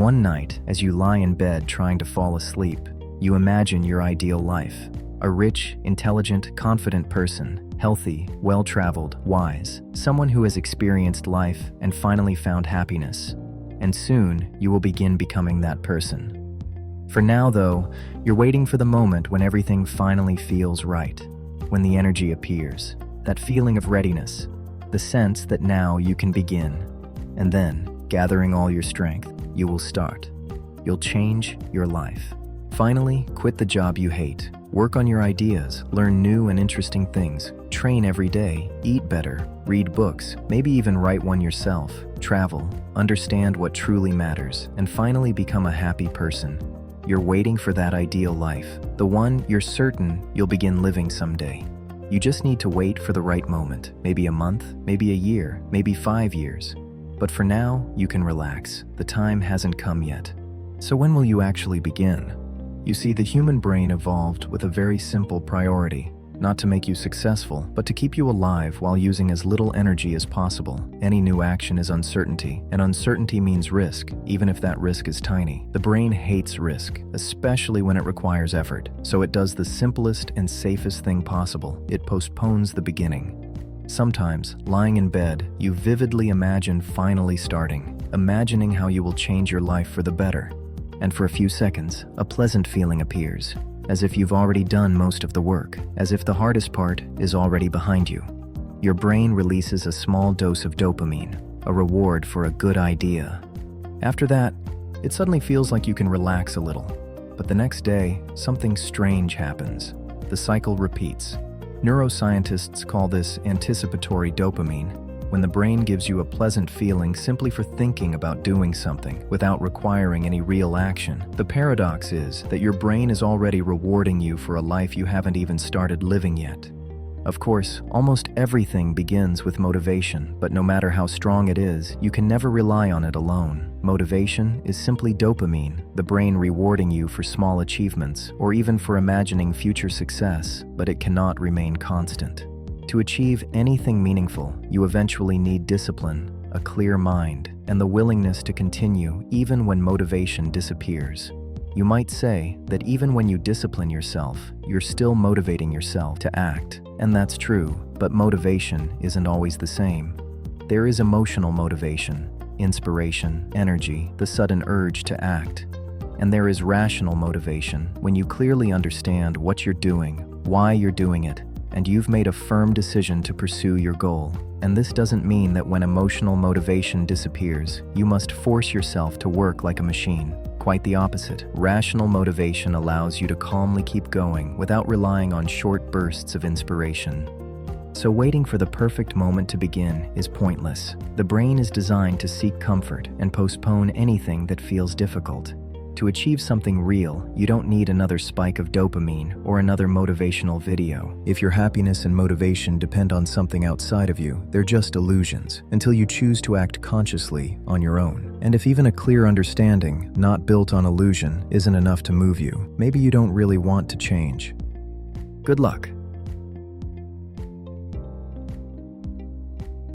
One night, as you lie in bed trying to fall asleep, you imagine your ideal life. A rich, intelligent, confident person, healthy, well-traveled, wise, someone who has experienced life and finally found happiness. And soon, you will begin becoming that person. For now, though, you're waiting for the moment when everything finally feels right, when the energy appears, that feeling of readiness, the sense that now you can begin. And then, gathering all your strength, you will start. You'll change your life. Finally, quit the job you hate. Work on your ideas, learn new and interesting things, train every day, eat better, read books, maybe even write one yourself, travel, understand what truly matters, and finally become a happy person. You're waiting for that ideal life, the one you're certain you'll begin living someday. You just need to wait for the right moment, maybe a month, maybe a year, maybe 5 years. But for now, you can relax. The time hasn't come yet. So when will you actually begin? You see, the human brain evolved with a very simple priority, not to make you successful, but to keep you alive while using as little energy as possible. Any new action is uncertainty, and uncertainty means risk, even if that risk is tiny. The brain hates risk, especially when it requires effort, so it does the simplest and safest thing possible. It postpones the beginning. Sometimes, lying in bed, you vividly imagine finally starting, imagining how you will change your life for the better. And for a few seconds, a pleasant feeling appears, as if you've already done most of the work, as if the hardest part is already behind you. Your brain releases a small dose of dopamine, a reward for a good idea. After that, it suddenly feels like you can relax a little. But the next day, something strange happens. The cycle repeats. Neuroscientists call this anticipatory dopamine, when the brain gives you a pleasant feeling simply for thinking about doing something without requiring any real action. The paradox is that your brain is already rewarding you for a life you haven't even started living yet. Of course, almost everything begins with motivation, but no matter how strong it is, you can never rely on it alone. Motivation is simply dopamine, the brain rewarding you for small achievements or even for imagining future success, but it cannot remain constant. To achieve anything meaningful, you eventually need discipline, a clear mind, and the willingness to continue even when motivation disappears. You might say that even when you discipline yourself, you're still motivating yourself to act, and that's true, but motivation isn't always the same. There is emotional motivation, inspiration, energy, the sudden urge to act. And there is rational motivation, when you clearly understand what you're doing, why you're doing it, and you've made a firm decision to pursue your goal. And this doesn't mean that when emotional motivation disappears, you must force yourself to work like a machine. Quite the opposite. Rational motivation allows you to calmly keep going without relying on short bursts of inspiration. So waiting for the perfect moment to begin is pointless. The brain is designed to seek comfort and postpone anything that feels difficult. To achieve something real, you don't need another spike of dopamine or another motivational video. If your happiness and motivation depend on something outside of you, they're just illusions, until you choose to act consciously on your own. And if even a clear understanding, not built on illusion, isn't enough to move you, maybe you don't really want to change. Good luck.